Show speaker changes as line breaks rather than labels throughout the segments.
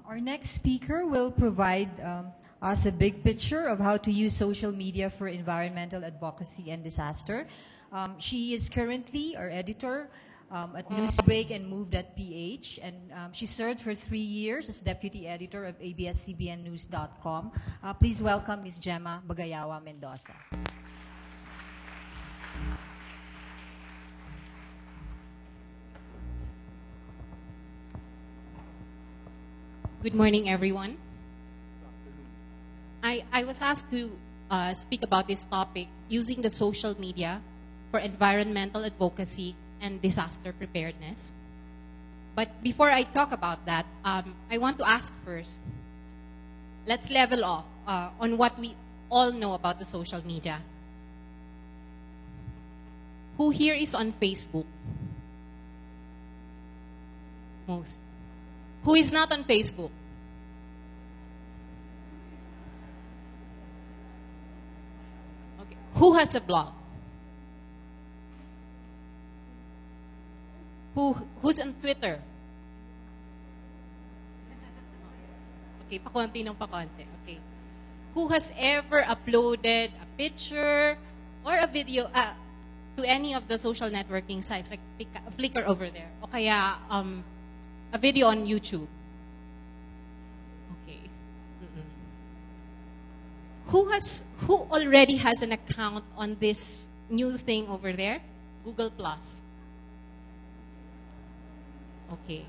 Our next speaker will provide us a big picture of how to use social media for environmental advocacy and disaster. She is currently our editor at Newsbreak and Move.ph, and she served for 3 years as deputy editor of ABS-CBNnews.com. Please welcome Ms. Gemma Bagayawa Mendoza.
Good morning, everyone. I was asked to speak about this topic, using the social media for environmental advocacy and disaster preparedness. But before I talk about that, I want to ask first, let's level off on what we all know about the social media. Who here is on Facebook? Most. Who is not on Facebook? Okay. Who has a blog? Who's on Twitter? Okay, pakonti ng pakonti. Okay. Who has ever uploaded a picture or a video to any of the social networking sites like Flickr over there? O kaya a video on YouTube. Okay. Who already has an account on this new thing over there? Google Plus. Okay.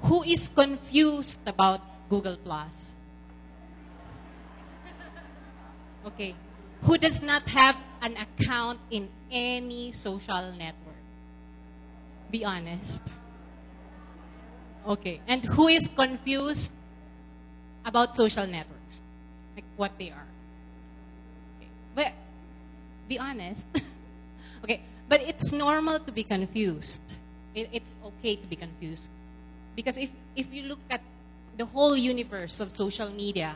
Who is confused about Google Plus? Okay. Who does not have an account in any social network? Be honest. Okay. And who is confused about social networks? Like what they are? Okay. But be honest. Okay. But it's normal to be confused. It's okay to be confused. Because if you look at the whole universe of social media,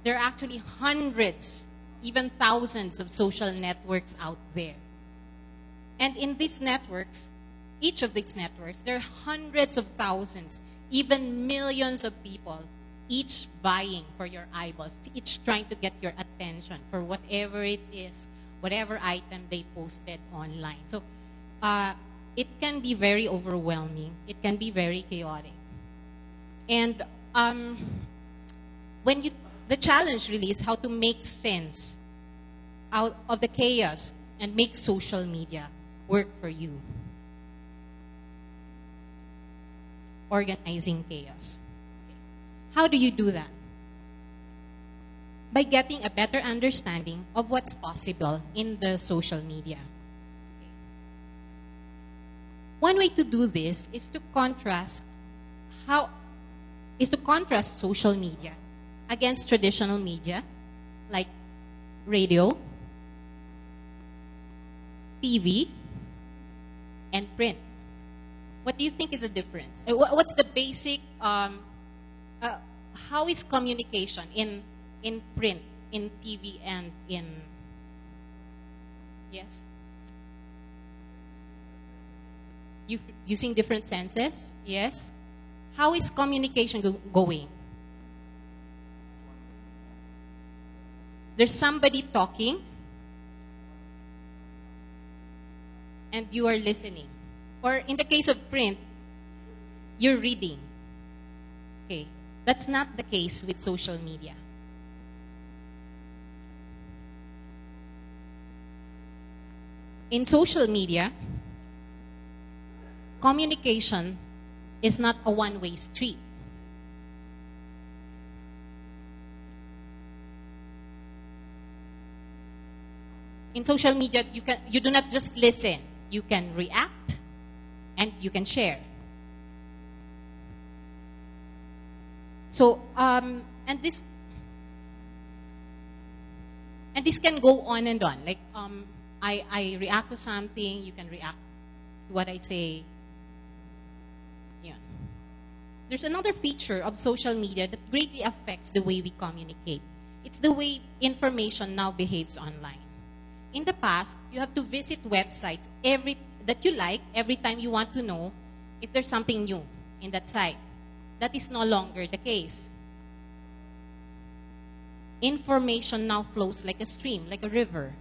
there are actually hundreds, even thousands of social networks out there. And in these networks, each of these networks, there are hundreds of thousands, even millions of people, each vying for your eyeballs, each trying to get your attention for whatever it is, whatever item they posted online. So it can be very overwhelming. It can be very chaotic. And the challenge really is how to make sense out of the chaos and make social media work for you. Organizing chaos. How do you do that? By getting a better understanding of what's possible in the social media. One way to do this is to contrast social media against traditional media like radio, TV, and print. What do you think is the difference? What's the basic, how is communication in print, in TV, and in, yes? Using different senses, yes? How is communication going? There's somebody talking, and you are listening. Or in the case of print, you're reading. Okay, that's not the case with social media. In social media, communication is not a one-way street. In social media, you do not just listen. You can react and you can share. So, and this can go on and on. Like, I react to something, you can react to what I say. Yeah. There's another feature of social media that greatly affects the way we communicate. It's the way information now behaves online. In the past, you have to visit websites that you like every time you want to know if there's something new in that site. that is no longer the case. Information now flows like a stream, like a river.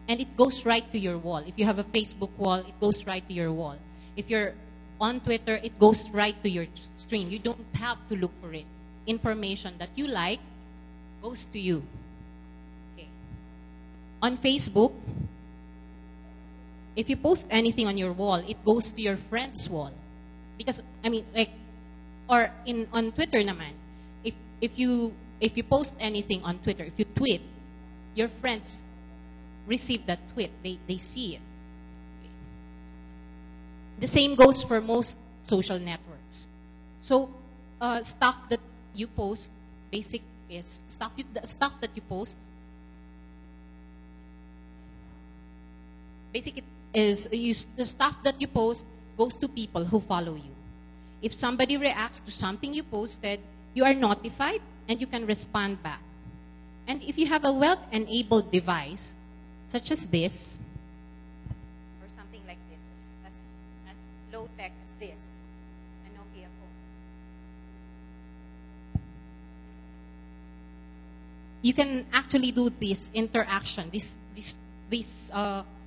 And it goes right to your wall. If you have a Facebook wall, it goes right to your wall. If you're on Twitter, it goes right to your stream. You don't have to look for it. Information that you like goes to you. Okay. On Facebook, if you post anything on your wall, it goes to your friend's wall. Because, I mean, like, or on Twitter naman, if you post anything on Twitter, if you tweet, your friends receive that tweet. They see it. The same goes for most social networks. So, stuff that you post, basic is the stuff that you post. Basic is the stuff that you post goes to people who follow you. If somebody reacts to something you posted, you are notified and you can respond back. And if you have a well-enabled device, such as this, or something like this, as low-tech as this, a Nokia phone, you can actually do this interaction, this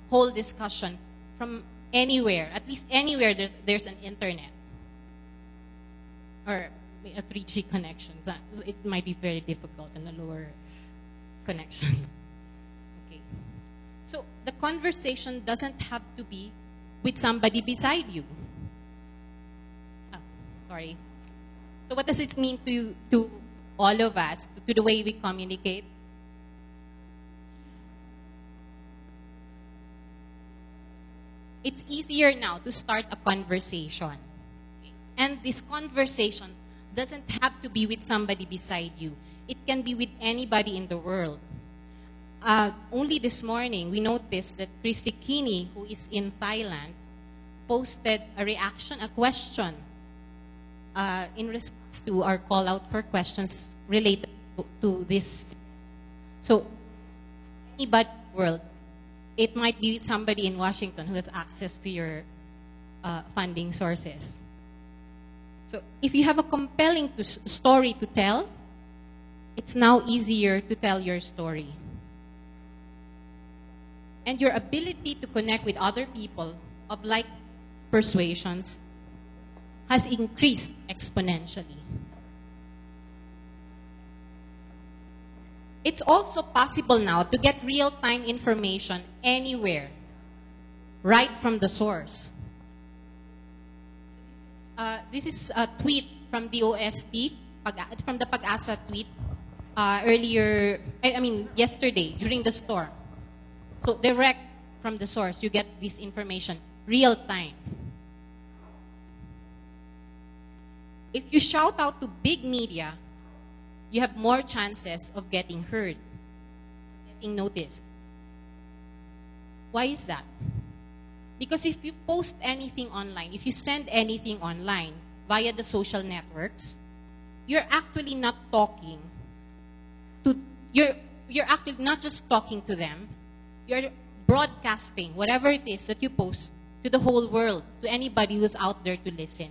whole discussion from anywhere, at least anywhere there's an internet or a 3G connection. It might be very difficult in a lower connection. Okay. So the conversation doesn't have to be with somebody beside you. Oh, sorry. So what does it mean to all of us, to the way we communicate? It's easier now to start a conversation. Okay. And this conversation doesn't have to be with somebody beside you. It can be with anybody in the world. Only this morning, we noticed that Christy Kini, who is in Thailand, posted a reaction, a question, in response to our call out for questions related to this. So, anybody in the world, it might be somebody in Washington who has access to your funding sources. So if you have a compelling story to tell, it's now easier to tell your story. And your ability to connect with other people of like persuasions has increased exponentially. It's also possible now to get real-time information anywhere, right from the source. This is a tweet from the OST, from the Pag-asa tweet, yesterday, during the storm. So direct from the source, you get this information, real-time. If you shout out to big media, you have more chances of getting heard, getting noticed. Why is that? Because if you post anything online, if you send anything online via the social networks, you're actually not talking to, you're actually not just talking to them, you're broadcasting whatever it is that you post to the whole world, to anybody who's out there to listen.